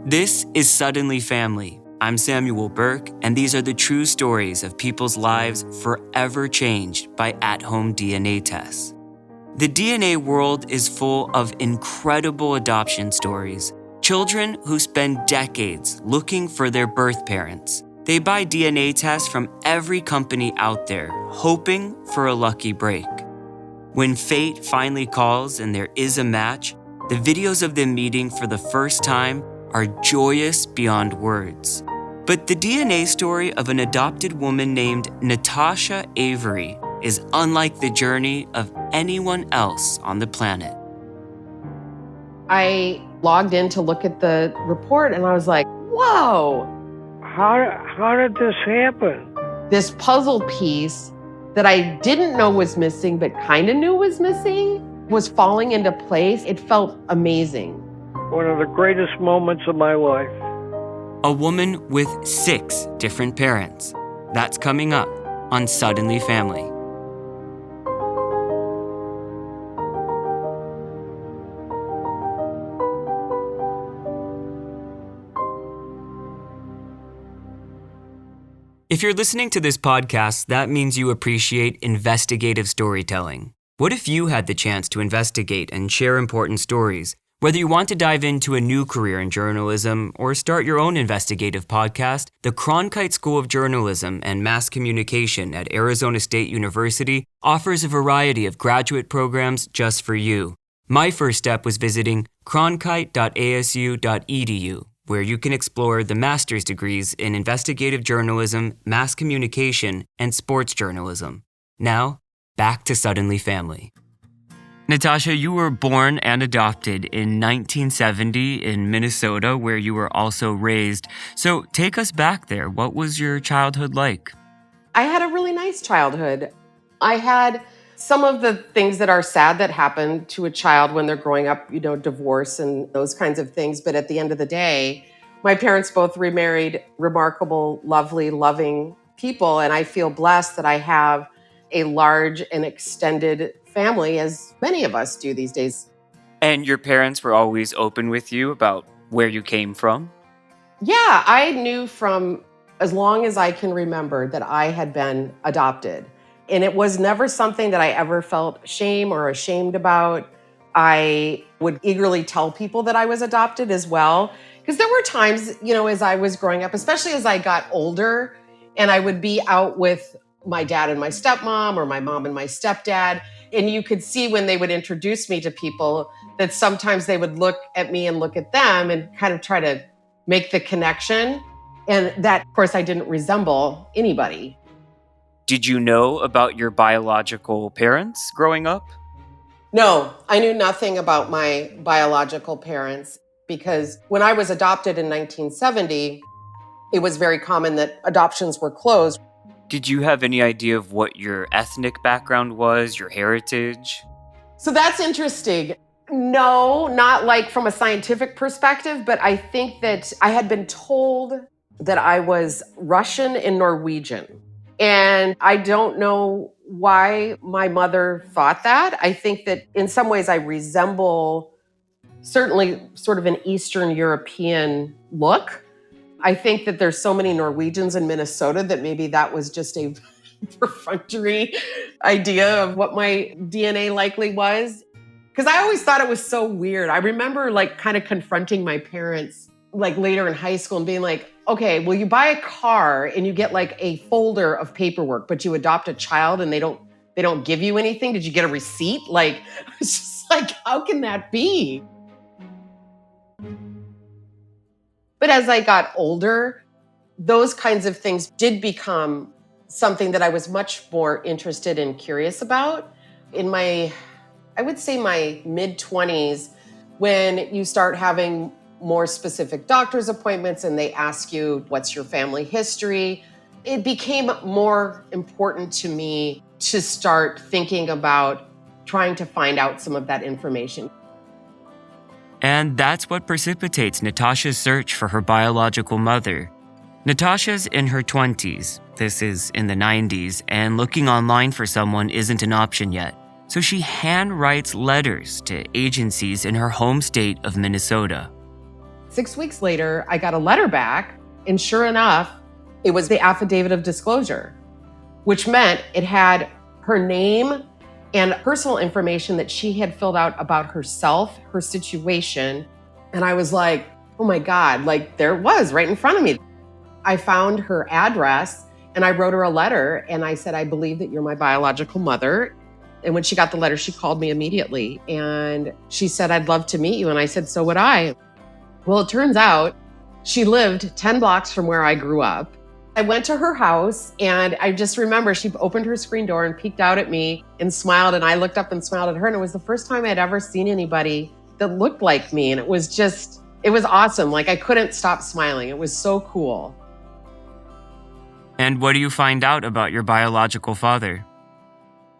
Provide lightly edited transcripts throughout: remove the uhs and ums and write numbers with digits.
This is Suddenly Family. I'm Samuel Burke, and these are the true stories of people's lives forever changed by at-home DNA tests. The DNA world is full of incredible adoption stories. Children who spend decades looking for their birth parents. They buy DNA tests from every company out there, hoping for a lucky break. When fate finally calls and there is a match, the videos of them meeting for the first time are joyous beyond words. But the DNA story of an adopted woman named Natasha Avery is unlike the journey of anyone else on the planet. I logged in to look at the report and I was like, whoa! How did this happen? This puzzle piece that I didn't know was missing, but kind of knew was missing, was falling into place. It felt amazing. One of the greatest moments of my life. A woman with 6 different parents. That's coming up on Suddenly Family. If you're listening to this podcast, that means you appreciate investigative storytelling. What if you had the chance to investigate and share important stories? Whether you want to dive into a new career in journalism or start your own investigative podcast, the Cronkite School of Journalism and Mass Communication at Arizona State University offers a variety of graduate programs just for you. My first step was visiting cronkite.asu.edu, where you can explore the master's degrees in investigative journalism, mass communication, and sports journalism. Now, back to Suddenly Family. Natasha, you were born and adopted in 1970 in Minnesota, where you were also raised. So take us back there. What was your childhood like? I had a really nice childhood. I had some of the things that are sad that happen to a child when they're growing up, divorce and those kinds of things. But at the end of the day, my parents both remarried, remarkable, lovely, loving people. And I feel blessed that I have a large and extended family, as many of us do these days. And your parents were always open with you about where you came from? Yeah, I knew from as long as I can remember that I had been adopted. And it was never something that I ever felt shame or ashamed about. I would eagerly tell people that I was adopted as well. Because there were times, as I was growing up, especially as I got older, and I would be out with my dad and my stepmom or my mom and my stepdad. And you could see when they would introduce me to people that sometimes they would look at me and look at them and kind of try to make the connection. And that, of course, I didn't resemble anybody. Did you know about your biological parents growing up? No, I knew nothing about my biological parents because when I was adopted in 1970, it was very common that adoptions were closed. Did you have any idea of what your ethnic background was, your heritage? So that's interesting. No, not like from a scientific perspective, but I think that I had been told that I was Russian and Norwegian. And I don't know why my mother thought that. I think that in some ways I resemble certainly sort of an Eastern European look. I think that there's so many Norwegians in Minnesota that maybe that was just a perfunctory idea of what my DNA likely was. Because I always thought it was so weird. I remember kind of confronting my parents later in high school and being like, okay, well, you buy a car and you get a folder of paperwork, but you adopt a child and they don't give you anything. Did you get a receipt? It's just how can that be? But as I got older, those kinds of things did become something that I was much more interested and curious about. In I would say my mid-20s, when you start having more specific doctor's appointments and they ask you, what's your family history? It became more important to me to start thinking about trying to find out some of that information. And that's what precipitates Natasha's search for her biological mother. Natasha's in her 20s, this is in the 90s, and looking online for someone isn't an option yet. So she handwrites letters to agencies in her home state of Minnesota. 6 weeks later, I got a letter back, and sure enough, it was the affidavit of disclosure, which meant it had her name and personal information that she had filled out about herself, her situation. And I was like, oh my God, like there it was right in front of me. I found her address and I wrote her a letter and I said, I believe that you're my biological mother. And when she got the letter, she called me immediately and she said, I'd love to meet you. And I said, so would I. Well, it turns out she lived 10 blocks from where I grew up. I went to her house and I just remember she opened her screen door and peeked out at me and smiled. And I looked up and smiled at her. And it was the first time I'd ever seen anybody that looked like me. And it was awesome. Like I couldn't stop smiling. It was so cool. And what do you find out about your biological father?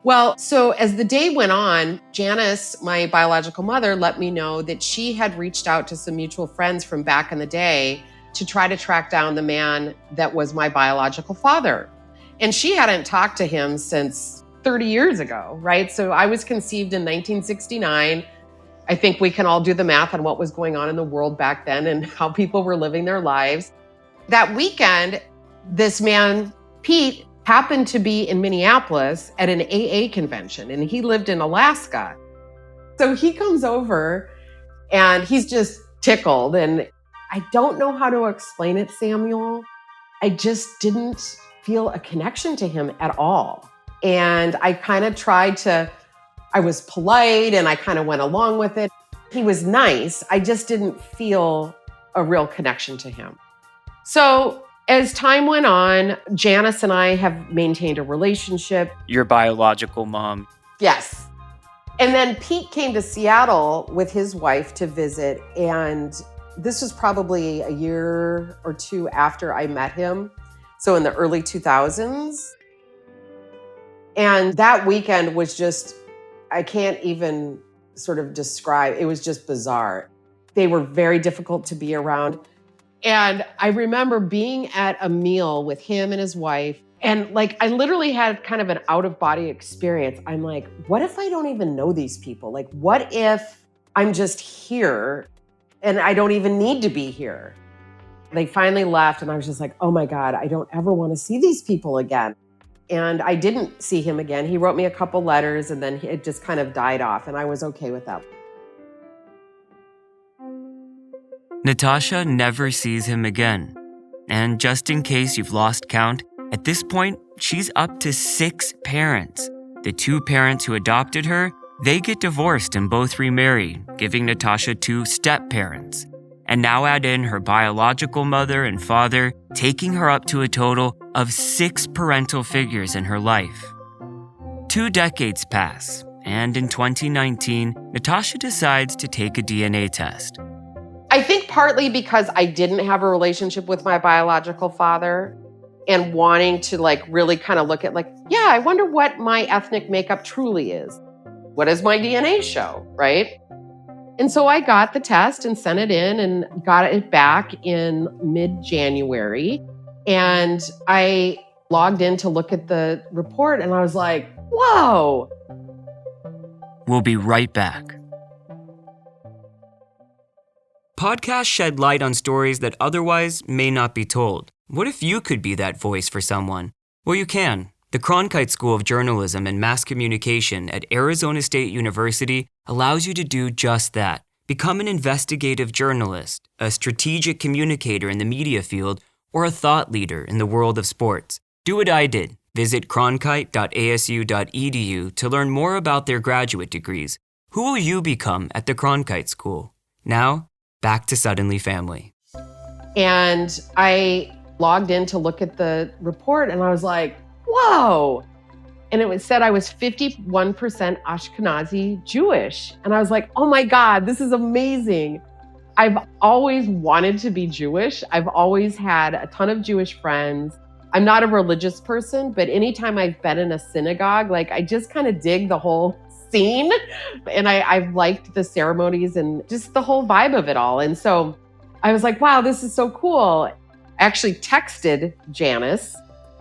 Well, so as the day went on, Janice, my biological mother, let me know that she had reached out to some mutual friends from back in the day to try to track down the man that was my biological father. And she hadn't talked to him since 30 years ago, right? So I was conceived in 1969. I think we can all do the math on what was going on in the world back then and how people were living their lives. That weekend, this man, Pete, happened to be in Minneapolis at an AA convention, and he lived in Alaska. So he comes over and he's just tickled. And I don't know how to explain it, Samuel. I just didn't feel a connection to him at all. And I kind of I was polite and I kind of went along with it. He was nice. I just didn't feel a real connection to him. So as time went on, Janice and I have maintained a relationship. Your biological mom. Yes. And then Pete came to Seattle with his wife to visit. And this was probably a year or two after I met him. So in the early 2000s. And that weekend was just, I can't even sort of describe, it was just bizarre. They were very difficult to be around. And I remember being at a meal with him and his wife, and like I literally had kind of an out-of-body experience. I'm like, what if I don't even know these people? Like, what if I'm just here and I don't even need to be here? They finally left, and I was just like, oh my God, I don't ever want to see these people again. And I didn't see him again. He wrote me a couple letters, and then it just kind of died off, and I was okay with that. Natasha never sees him again. And just in case you've lost count, at this point, she's up to 6 parents. The 2 parents who adopted her, they get divorced and both remarry, giving Natasha 2 step-parents. And now add in her biological mother and father, taking her up to a total of 6 parental figures in her life. 2 decades pass, and in 2019, Natasha decides to take a DNA test. I think partly because I didn't have a relationship with my biological father and wanting to like really kind of look at like, yeah, I wonder what my ethnic makeup truly is. What does my DNA show, right? And so I got the test and sent it in and got it back in mid-January. And I logged in to look at the report and I was like, whoa. We'll be right back. Podcasts shed light on stories that otherwise may not be told. What if you could be that voice for someone? Well, you can. The Cronkite School of Journalism and Mass Communication at Arizona State University allows you to do just that. Become an investigative journalist, a strategic communicator in the media field, or a thought leader in the world of sports. Do what I did. Visit cronkite.asu.edu to learn more about their graduate degrees. Who will you become at the Cronkite School? Now, back to Suddenly Family. And I logged in to look at the report and I was like, whoa. And it said I was 51% Ashkenazi Jewish. And I was like, oh my God, this is amazing. I've always wanted to be Jewish. I've always had a ton of Jewish friends. I'm not a religious person, but anytime I've been in a synagogue, like I just kind of dig the whole scene. And I've liked the ceremonies and just the whole vibe of it all. And so I was like, wow, this is so cool. I actually texted Janice,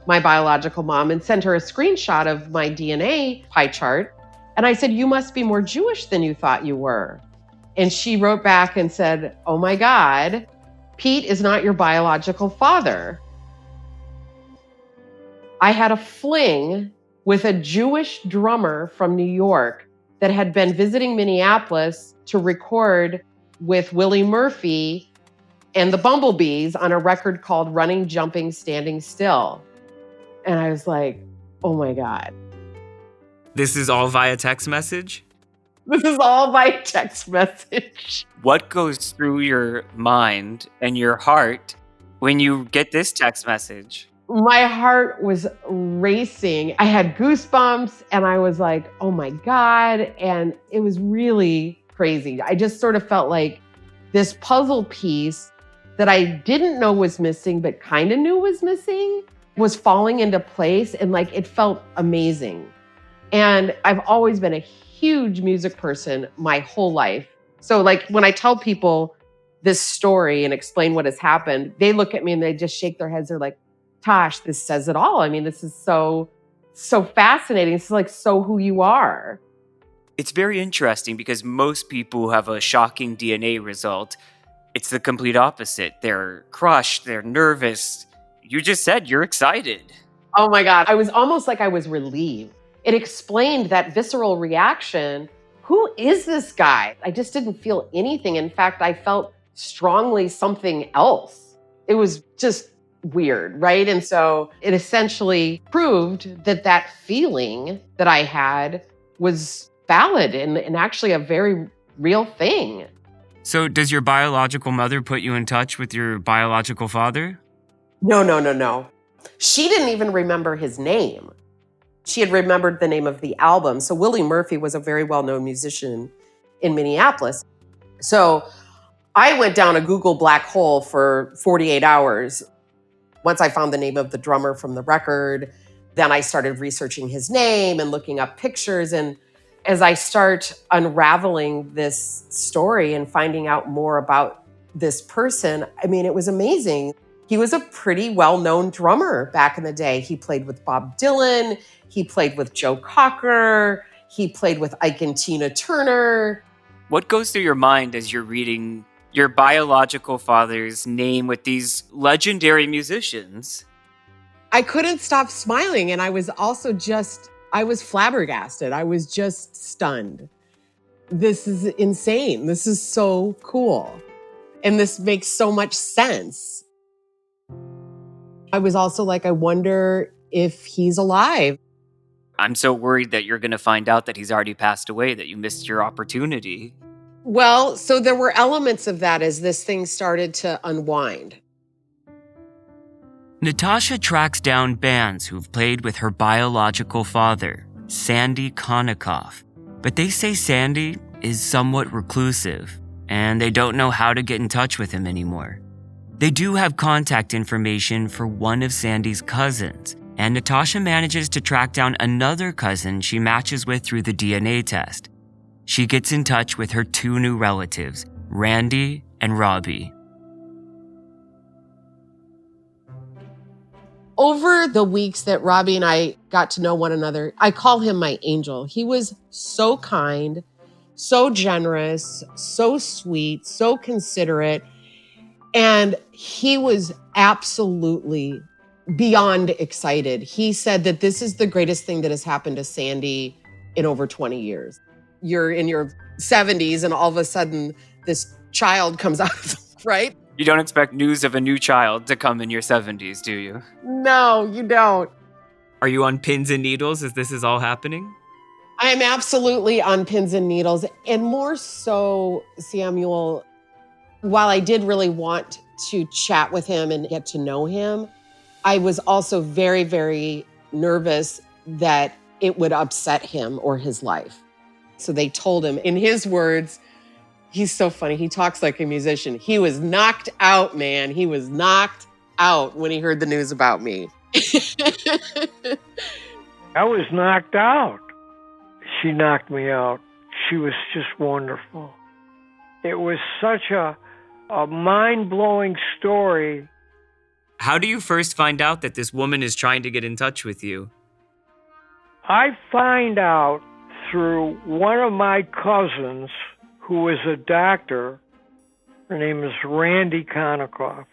my biological mom, and sent her a screenshot of my DNA pie chart. And I said, you must be more Jewish than you thought you were. And she wrote back and said, "Oh my God, Pete is not your biological father." I had a fling with a Jewish drummer from New York that had been visiting Minneapolis to record with Willie Murphy and the Bumblebees on a record called Running, Jumping, Standing Still. And I was like, oh my God. This is all via text message? This is all by text message. What goes through your mind and your heart when you get this text message? My heart was racing. I had goosebumps and I was like, oh my God. And it was really crazy. I just sort of felt like this puzzle piece that I didn't know was missing, but kind of knew was missing, was falling into place. And like, it felt amazing. And I've always been a huge music person my whole life. So like when I tell people this story and explain what has happened, they look at me and they just shake their heads. They're like, Tosh, this says it all. I mean, this is so fascinating. It's like so who you are. It's very interesting because most people who have a shocking DNA result, it's the complete opposite. They're crushed, they're nervous. You just said you're excited. Oh my God. I was almost like I was relieved. It explained that visceral reaction. Who is this guy? I just didn't feel anything. In fact, I felt strongly something else. It was just weird, right? And so it essentially proved that that feeling that I had was valid and actually a very real thing. So does your biological mother put you in touch with your biological father? No. She didn't even remember his name. She had remembered the name of the album. So Willie Murphy was a very well-known musician in Minneapolis. So I went down a Google black hole for 48 hours. Once I found the name of the drummer from the record, then I started researching his name and looking up pictures. And as I start unraveling this story and finding out more about this person, I mean, it was amazing. He was a pretty well-known drummer back in the day. He played with Bob Dylan. He played with Joe Cocker. He played with Ike and Tina Turner. What goes through your mind as you're reading your biological father's name with these legendary musicians? I couldn't stop smiling. And I was also I was flabbergasted. I was just stunned. This is insane. This is so cool. And this makes so much sense. I was also like, I wonder if he's alive. I'm so worried that you're going to find out that he's already passed away, that you missed your opportunity. Well, so there were elements of that as this thing started to unwind. Natasha tracks down bands who've played with her biological father, Sandy Konikoff. But they say Sandy is somewhat reclusive, and they don't know how to get in touch with him anymore. They do have contact information for one of Sandy's cousins, and Natasha manages to track down another cousin she matches with through the DNA test. She gets in touch with her two new relatives, Randy and Robbie. Over the weeks that Robbie and I got to know one another, I call him my angel. He was so kind, so generous, so sweet, so considerate. And he was absolutely beyond excited. He said that this is the greatest thing that has happened to Sandy in over 20 years. You're in your 70s and all of a sudden this child comes out, right? You don't expect news of a new child to come in your 70s, do you? No, you don't. Are you on pins and needles as this is all happening? I'm absolutely on pins and needles. And more so, Samuel, while I did really want to chat with him and get to know him, I was also very, very nervous that it would upset him or his life. So they told him, in his words, he's so funny. He talks like a musician. He was knocked out, man. He was knocked out when he heard the news about me. I was knocked out. She knocked me out. She was just wonderful. It was such a mind-blowing story. How do you first find out that this woman is trying to get in touch with you? I find out through one of my cousins who was a doctor. Her name is Randy Konikoff.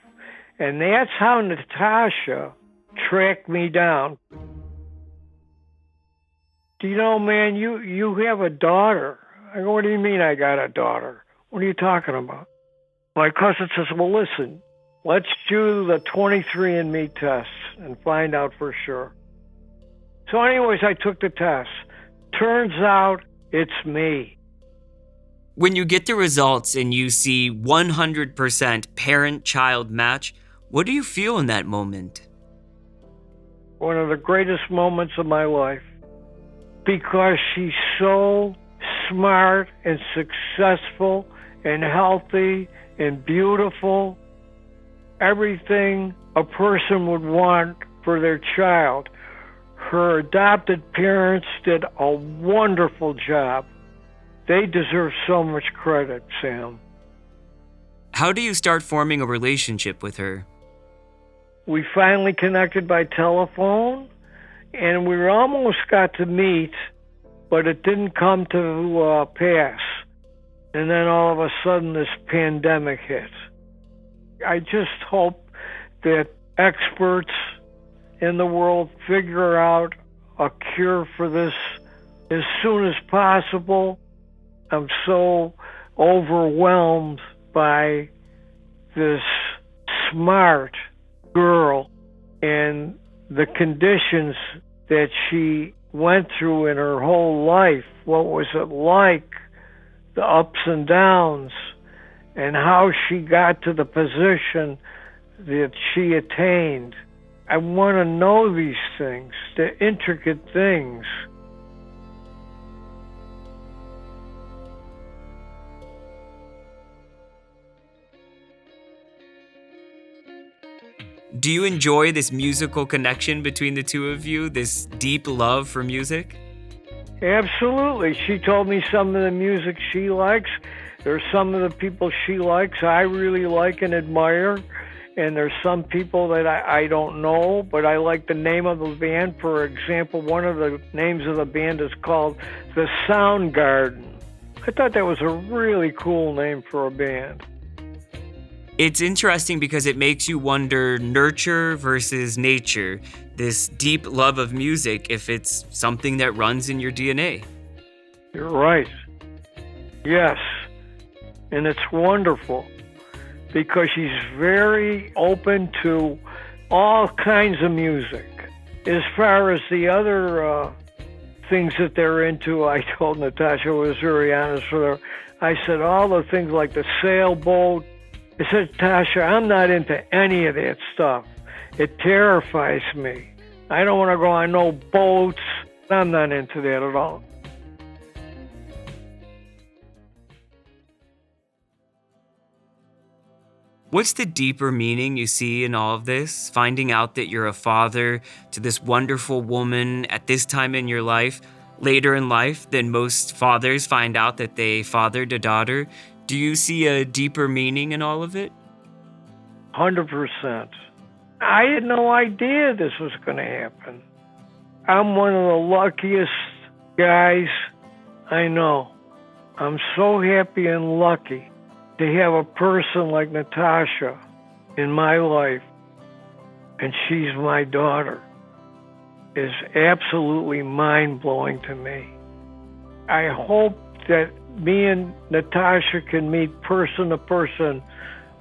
And that's how Natasha tracked me down. Do you know, man, you have a daughter. I go, what do you mean I got a daughter? What are you talking about? My cousin says, well, listen, let's do the 23andMe test and find out for sure. So anyways, I took the test. Turns out it's me. When you get the results and you see 100% parent-child match, what do you feel in that moment? One of the greatest moments of my life, because she's so smart and successful and healthy and beautiful. Everything a person would want for their child. Her adopted parents did a wonderful job. They deserve so much credit, Sam. How do you start forming a relationship with her? We finally connected by telephone, and we almost got to meet, but it didn't come to pass. And then all of a sudden, this pandemic hit. I just hope that experts in the world figure out a cure for this as soon as possible. I'm so overwhelmed by this smart girl and the conditions that she went through in her whole life. What was it like? The ups and downs, and how she got to the position that she attained. I want to know these things, the intricate things. Do you enjoy this musical connection between the two of you, this deep love for music? Absolutely. She told me some of the music she likes. There's some of the people she likes I really like and admire. And there's some people that I don't know, but I like the name of the band. For example, one of the names of the band is called The Soundgarden. I thought that was a really cool name for a band. It's interesting because it makes you wonder nurture versus nature, this deep love of music, if it's something that runs in your DNA. You're right. Yes. And it's wonderful because she's very open to all kinds of music. As far as the other things that they're into, I told Natasha, I was very honest with her. I said all the things like the sailboat. I said, Tasha, I'm not into any of that stuff. It terrifies me. I don't want to go on no boats. I'm not into that at all. What's the deeper meaning you see in all of this? Finding out that you're a father to this wonderful woman at this time in your life, later in life than most fathers find out that they fathered a daughter. Do you see a deeper meaning in all of it? 100%. I had no idea this was going to happen. I'm one of the luckiest guys I know. I'm so happy and lucky to have a person like Natasha in my life, and she's my daughter. Is absolutely mind-blowing to me. I hope that me and Natasha can meet person to person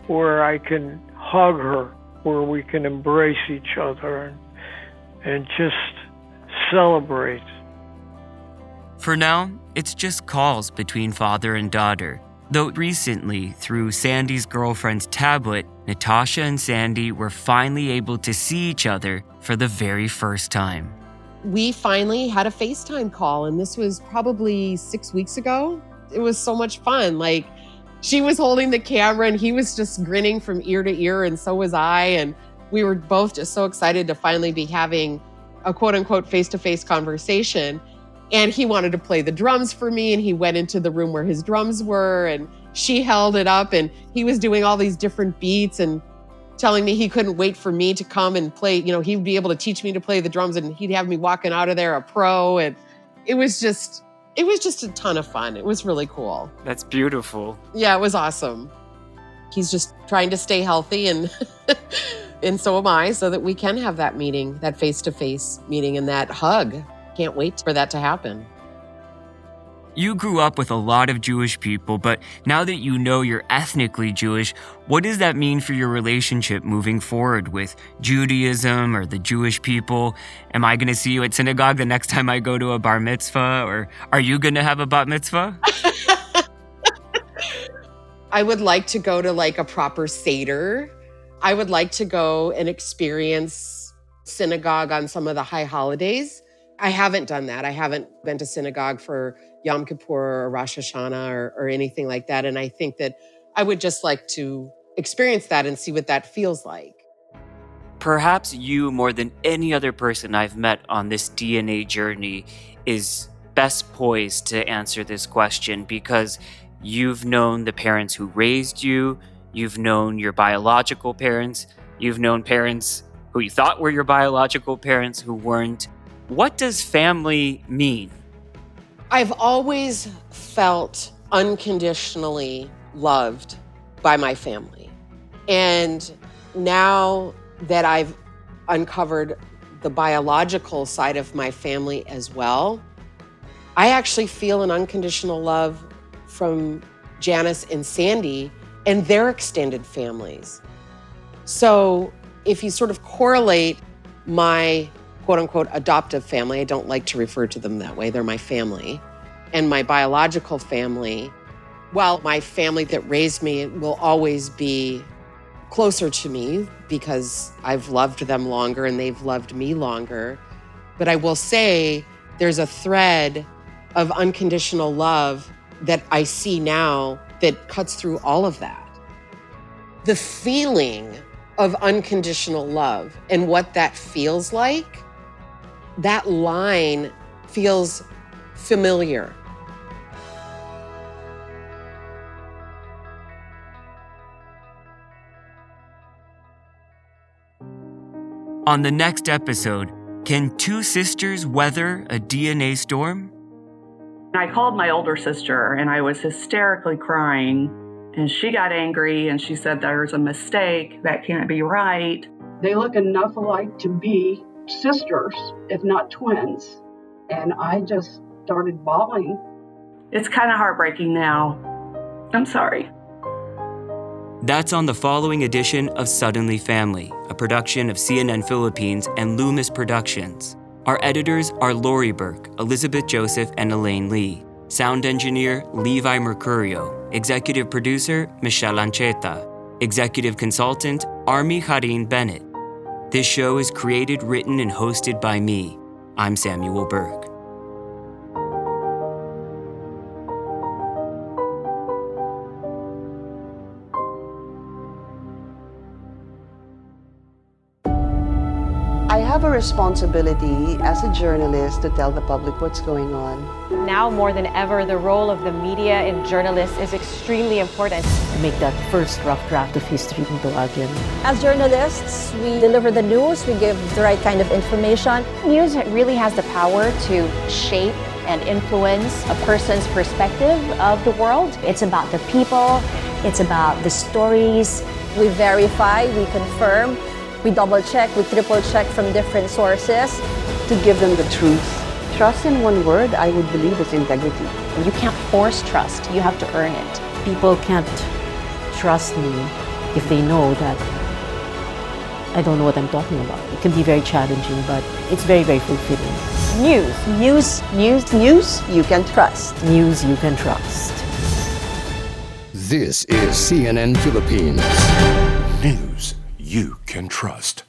where I can hug her, where we can embrace each other and just celebrate. For now, it's just calls between father and daughter. Though recently, through Sandy's girlfriend's tablet, Natasha and Sandy were finally able to see each other for the very first time. We finally had a FaceTime call, and this was probably 6 weeks ago. It was so much fun. Like, she was holding the camera and he was just grinning from ear to ear, and so was I. And we were both just so excited to finally be having a quote unquote face-to-face conversation. And he wanted to play the drums for me, and he went into the room where his drums were, and she held it up, and he was doing all these different beats and telling me he couldn't wait for me to come and play. You know, he'd be able to teach me to play the drums, and he'd have me walking out of there a pro. And it was just It was just a ton of fun. It was really cool. That's beautiful. Yeah, it was awesome. He's just trying to stay healthy and and so am I, so that we can have that meeting, that face-to-face meeting and that hug. Can't wait for that to happen. You grew up with a lot of Jewish people, but now that you know you're ethnically Jewish, what does that mean for your relationship moving forward with Judaism or the Jewish people? Am I going to see you at synagogue the next time I go to a bar mitzvah, or are you going to have a bat mitzvah? I would like to go to like a proper Seder. I would like to go and experience synagogue on some of the high holidays. I haven't done that. I haven't been to synagogue for Yom Kippur or Rosh Hashanah or anything like that. And I think that I would just like to experience that and see what that feels like. Perhaps you, more than any other person I've met on this DNA journey, is best poised to answer this question because you've known the parents who raised you, you've known your biological parents, you've known parents who you thought were your biological parents who weren't. What does family mean? I've always felt unconditionally loved by my family. And now that I've uncovered the biological side of my family as well, I actually feel an unconditional love from Janice and Sandy and their extended families. So if you sort of correlate my quote unquote adoptive family, I don't like to refer to them that way, they're my family, and my biological family, while my family that raised me will always be closer to me because I've loved them longer and they've loved me longer. But I will say there's a thread of unconditional love that I see now that cuts through all of that. The feeling of unconditional love and what that feels like, that line feels familiar. On the next episode, can two sisters weather a DNA storm? I called my older sister and I was hysterically crying, and she got angry and she said there's a mistake, that can't be right. They look enough alike to be sisters, if not twins. And I just started bawling. It's kind of heartbreaking now. I'm sorry. That's on the following edition of Suddenly Family, a production of CNN Philippines and Loomis Productions. Our editors are Lori Burke, Elizabeth Joseph, and Elaine Lee. Sound engineer, Levi Mercurio. Executive producer, Michelle Ancheta. Executive consultant, Army Harin Bennett. This show is created, written, and hosted by me. I'm Samuel Burke. I have a responsibility as a journalist to tell the public what's going on. Now more than ever, the role of the media and journalists is extremely important. Make that first rough draft of history into again. As journalists, we deliver the news, we give the right kind of information. News really has the power to shape and influence a person's perspective of the world. It's about the people, it's about the stories. We verify, we confirm, we double check, we triple check from different sources. To give them the truth. Trust in one word, I would believe, is integrity. You can't force trust, you have to earn it. People can't trust me if they know that I don't know what I'm talking about. It can be very challenging, but it's very, very fulfilling. News you can trust. News you can trust. This is CNN Philippines. News you can trust.